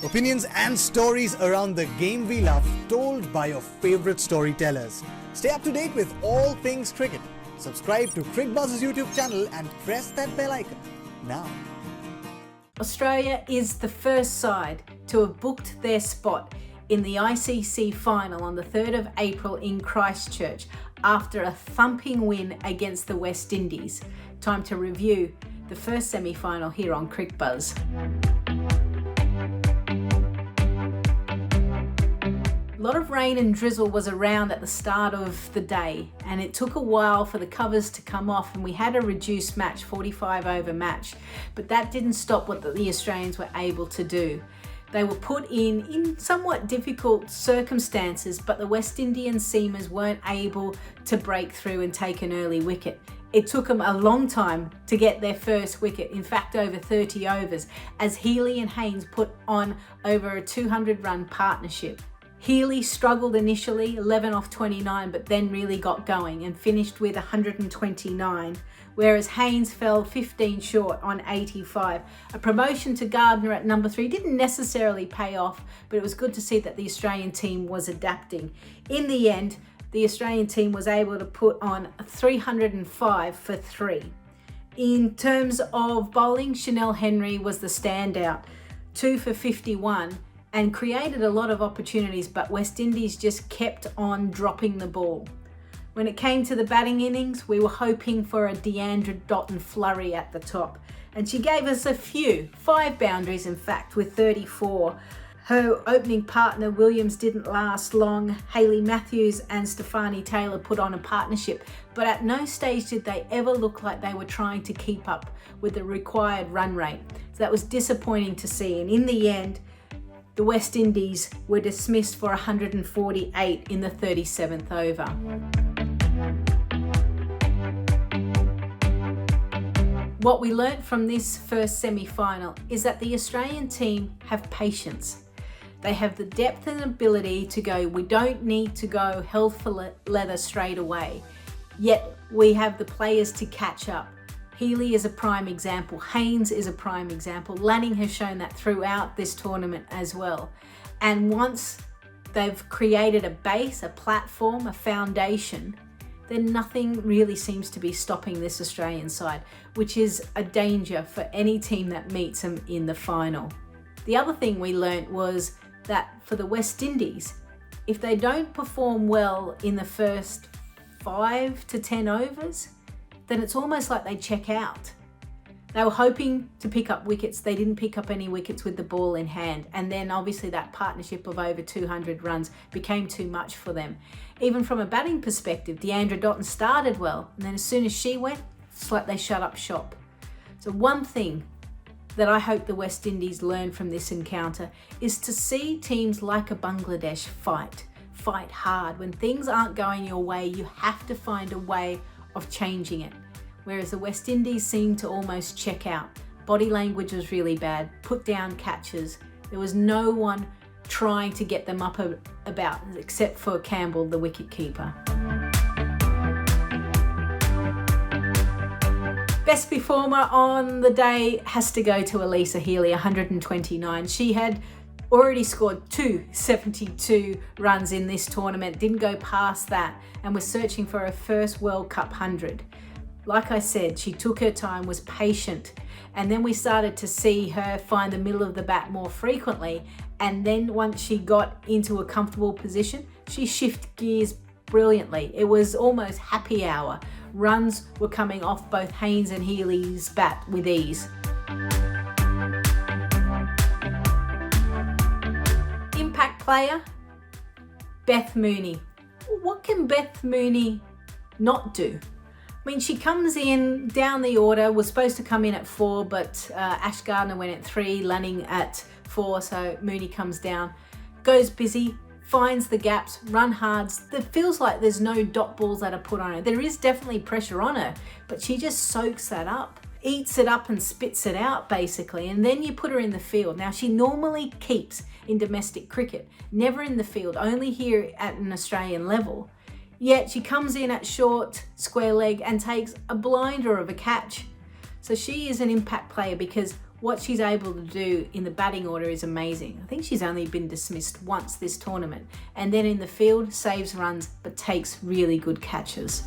Opinions and stories around the game we love, told by your favorite storytellers. Stay up to date with all things cricket. Subscribe to Cricbuzz's YouTube channel and press that bell icon now. Australia is the first side to have booked their spot in the ICC final on the 3rd of April in Christchurch after a thumping win against the West Indies. Time to review the first semi-final here on Cricbuzz. A lot of rain and drizzle was around at the start of the day, and it took a while for the covers to come off, and we had a reduced match, 45 over match, but that didn't stop what the Australians were able to do. They were put in somewhat difficult circumstances, but the West Indian seamers weren't able to break through and take an early wicket. It took them a long time to get their first wicket, in fact over 30 overs, as Healy and Haynes put on over a 200-run partnership. Healy struggled initially, 11 off 29, but then really got going and finished with 129, whereas Haynes fell 15 short on 85. A promotion to Gardner at number 3 didn't necessarily pay off, but it was good to see that the Australian team was adapting. In the end, the Australian team was able to put on 305 for 3. In terms of bowling, Chanel Henry was the standout, 2 for 51, and created a lot of opportunities, but West Indies just kept on dropping the ball. When it came to the batting innings, we were hoping for a Deandra Dottin flurry at the top, and she gave us 5 boundaries in fact, with 34. Her opening partner Williams didn't last long. Hayley Matthews and Stephanie Taylor put on a partnership, but at no stage did they ever look like they were trying to keep up with the required run rate. So that was disappointing to see, and in the end, the West Indies were dismissed for 148 in the 37th over. What we learnt from this first semi-final is that the Australian team have patience. They have the depth and ability to go, we don't need to go hell for leather straight away, yet we have the players to catch up. Healy is a prime example. Haynes is a prime example. Lanning has shown that throughout this tournament as well. And once they've created a base, a platform, a foundation, then nothing really seems to be stopping this Australian side, which is a danger for any team that meets them in the final. The other thing we learnt was that for the West Indies, if they don't perform well in the first 5 to 10 overs, then it's almost like they check out. They were hoping to pick up wickets. They didn't pick up any wickets with the ball in hand. And then obviously that partnership of over 200 runs became too much for them. Even from a batting perspective, Deandra Dottin started well, and then as soon as she went, it's like they shut up shop. So one thing that I hope the West Indies learn from this encounter is to see teams like a Bangladesh fight hard. When things aren't going your way, you have to find a way of changing it. Whereas the West Indies seemed to almost check out. Body language was really bad, put down catches. There was no one trying to get them up about, except for Campbell, the wicketkeeper. Best performer on the day has to go to Alyssa Healy, 129. She had already scored 272 runs in this tournament, didn't go past that, and was searching for her first World Cup 100. Like I said, she took her time, was patient, and then we started to see her find the middle of the bat more frequently, and then once she got into a comfortable position, she shifted gears brilliantly. It was almost happy hour. Runs were coming off both Haynes and Healy's bat with ease. Impact player, Beth Mooney. What can Beth Mooney not do? I mean, she comes in down the order, was supposed to come in at 4, but Ash Gardner went at 3, Lanning at 4, so Mooney comes down, goes busy, finds the gaps, run hards. It feels like there's no dot balls that are put on her. There is definitely pressure on her, but she just soaks that up, eats it up and spits it out basically, and then you put her in the field. Now, she normally keeps in domestic cricket, never in the field, only here at an Australian level. Yet she comes in at short, square leg and takes a blinder of a catch. So she is an impact player because what she's able to do in the batting order is amazing. I think she's only been dismissed once this tournament. And then in the field, saves runs, but takes really good catches.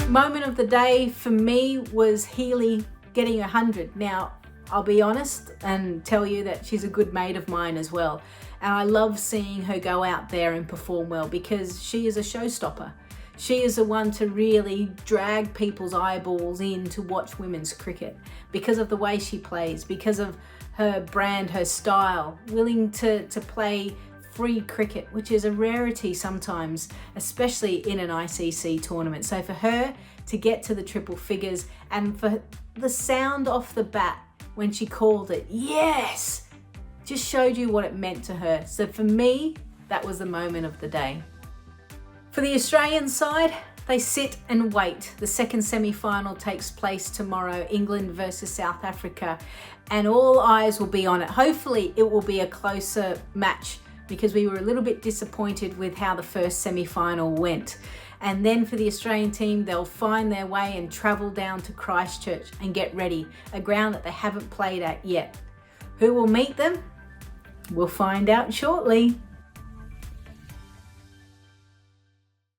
Moment of the day for me was Healy getting 100. Now, I'll be honest and tell you that she's a good mate of mine as well. And I love seeing her go out there and perform well because she is a showstopper. She is the one to really drag people's eyeballs in to watch women's cricket because of the way she plays, because of her brand, her style, willing to play free cricket, which is a rarity sometimes, especially in an ICC tournament. So for her to get to the triple figures and for the sound off the bat when she called it, yes, just showed you what it meant to her. So for me, that was the moment of the day. For the Australian side, they sit and wait. The second semi-final takes place tomorrow, England versus South Africa, and all eyes will be on it. Hopefully it will be a closer match because we were a little bit disappointed with how the first semi-final went. And then for the Australian team, they'll find their way and travel down to Christchurch and get ready, a ground that they haven't played at yet. Who will meet them? We'll find out shortly.